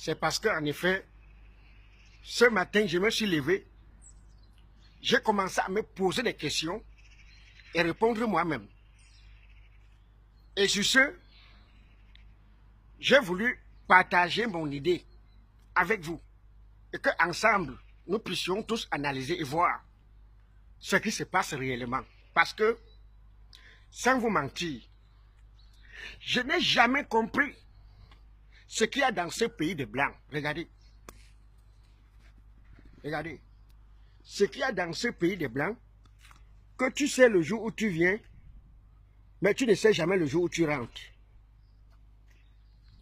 C'est parce qu'en effet, ce matin, je me suis levé, j'ai commencé à me poser des questions et répondre moi-même. Et sur ce, j'ai voulu partager mon idée avec vous et qu'ensemble, nous puissions tous analyser et voir ce qui se passe réellement. Parce que, sans vous mentir, je n'ai jamais compris ce qu'il y a dans ce pays de Blancs. Regardez. Regardez. Ce qu'il y a dans ce pays de Blancs, que tu sais le jour où tu viens, mais tu ne sais jamais le jour où tu rentres.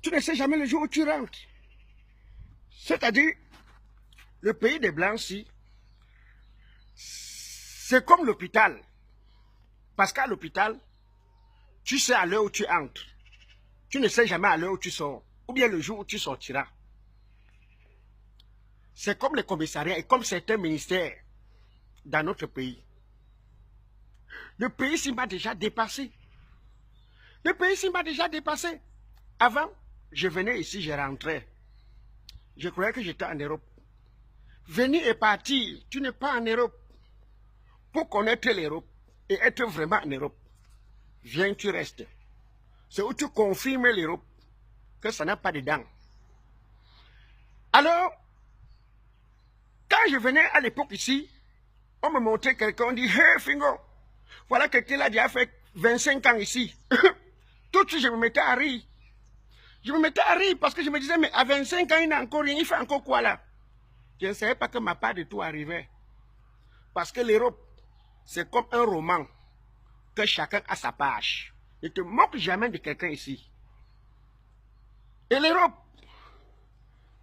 Tu ne sais jamais le jour où tu rentres. C'est-à-dire, le pays des Blancs, si, c'est comme l'hôpital. Parce qu'à l'hôpital, tu sais à l'heure où tu entres. Tu ne sais jamais à l'heure où tu sors. Ou bien le jour où tu sortiras. C'est comme les commissariats et comme certains ministères dans notre pays. Le pays s'y m'a déjà dépassé. Le pays s'y m'a déjà dépassé. Avant, je venais ici, je rentrais. Je croyais que j'étais en Europe. Venir et partir, tu n'es pas en Europe. Pour connaître l'Europe et être vraiment en Europe, viens, tu restes. C'est où tu confirmes l'Europe que ça n'a pas de dents. Alors, quand je venais à l'époque ici, on me montrait quelqu'un, on dit, hey Fingo, voilà quelqu'un là qui a fait 25 ans ici. Tout de suite, je me mettais à rire. Je me mettais à rire parce que je me disais, mais à 25 ans, il n'a encore rien, il fait encore quoi là? Je ne savais pas que ma part de tout arrivait. Parce que l'Europe, c'est comme un roman, que chacun a sa page. Ne te moque jamais de quelqu'un ici. Et l'Europe,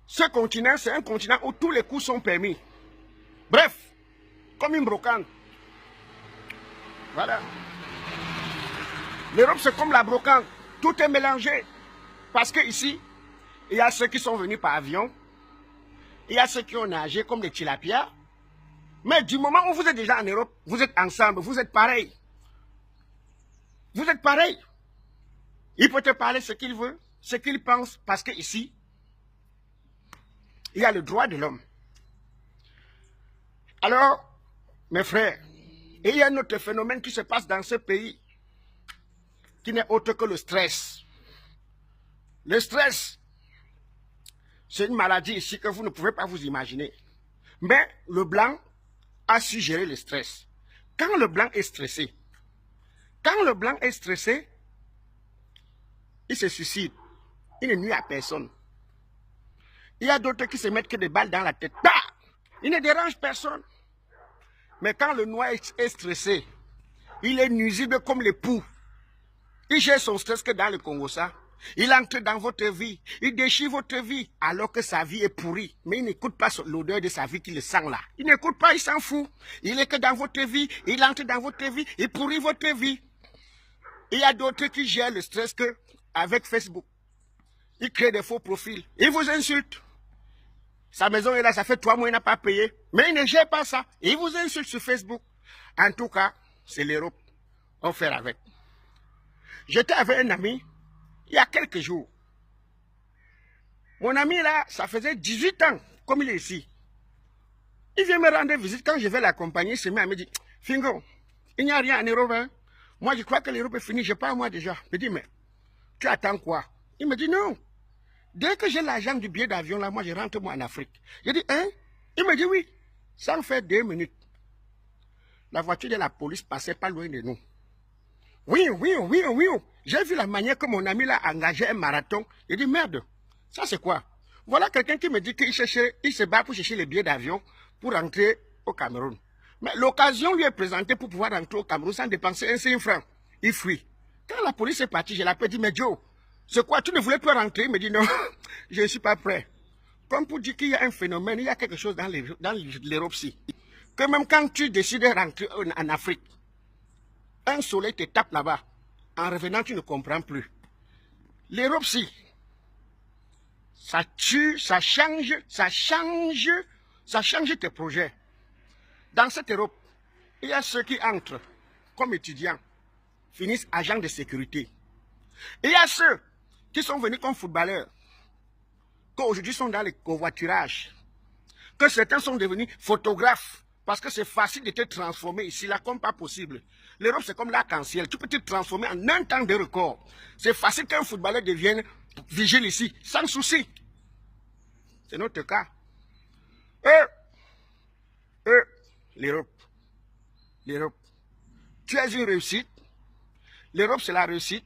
ce continent, c'est un continent où tous les coups sont permis. Bref, comme une brocante. Voilà. L'Europe, c'est comme la brocante. Tout est mélangé. Parce que ici, il y a ceux qui sont venus par avion. Il y a ceux qui ont nagé comme des tilapias. Mais du moment où vous êtes déjà en Europe, vous êtes ensemble, vous êtes pareil. Vous êtes pareil. Il peut te parler ce qu'il veut, ce qu'il pense, parce que ici, il y a le droit de l'homme. Alors, mes frères, il y a un autre phénomène qui se passe dans ce pays, qui n'est autre que le stress. Le stress, c'est une maladie ici que vous ne pouvez pas vous imaginer. Mais le blanc a su gérer le stress. Quand le blanc est stressé, il se suicide. Il ne nuit à personne. Il y a d'autres qui se mettent que des balles dans la tête. Bah! Il ne dérange personne. Mais quand le noir est stressé, il est nuisible comme les poux. Il gère son stress que dans le Congo, ça. Il entre dans votre vie, il déchire votre vie, alors que sa vie est pourrie. Mais il n'écoute pas l'odeur de sa vie qui le sent là. Il n'écoute pas, il s'en fout. Il est que dans votre vie, il entre dans votre vie, il pourrit votre vie. Il y a d'autres qui gèrent le stress que avec Facebook. Il crée des faux profils. Il vous insulte. Sa maison est là, ça fait 3 mois, il n'a pas payé. Mais il ne gère pas ça. Il vous insulte sur Facebook. En tout cas, c'est l'Europe. On fait avec. J'étais avec un ami, il y a quelques jours. Mon ami là, ça faisait 18 ans, comme il est ici. Il vient me rendre visite. Quand je vais l'accompagner, il se met à me dire, Fingo, il n'y a rien en Europe. Hein? Moi, je crois que l'Europe est finie. Je pars moi déjà. Je me dis, mais tu attends quoi? Il me dit, non. Dès que j'ai l'argent du billet d'avion, là, moi, je rentre moi en Afrique. Je dis, hein? Il me dit, oui. Ça me fait 2 minutes. La voiture de la police passait pas loin de nous. Oui. J'ai vu la manière que mon ami l'a engagé un marathon. Il dit, merde, ça c'est quoi? Voilà quelqu'un qui me dit qu'il se bat pour chercher les billets d'avion pour rentrer au Cameroun. Mais l'occasion lui est présentée pour pouvoir rentrer au Cameroun sans dépenser un seul franc. Il fuit. Quand la police est partie, je l'appelle, dit, mais Joe, c'est quoi? Tu ne voulais plus rentrer? Il me dit, non, je ne suis pas prêt. Comme pour dire qu'il y a un phénomène, il y a quelque chose dans l'Europe-ci. Que même quand tu décides de rentrer en Afrique, un soleil te tape là-bas. En revenant, tu ne comprends plus. L'Europe-ci, ça tue, ça change tes projets. Dans cette Europe, il y a ceux qui entrent comme étudiants, finissent agents de sécurité. Il y a ceux qui sont venus comme footballeurs. qu'aujourd'hui sont dans les covoiturages, que certains sont devenus photographes, parce que c'est facile de te transformer ici, là, comme pas possible. L'Europe, c'est comme l'arc-en-ciel. Tu peux te transformer en un temps de record. C'est facile qu'un footballeur devienne vigile ici, sans souci. C'est notre cas. L'Europe. L'Europe. Tu es une réussite. L'Europe, c'est la réussite.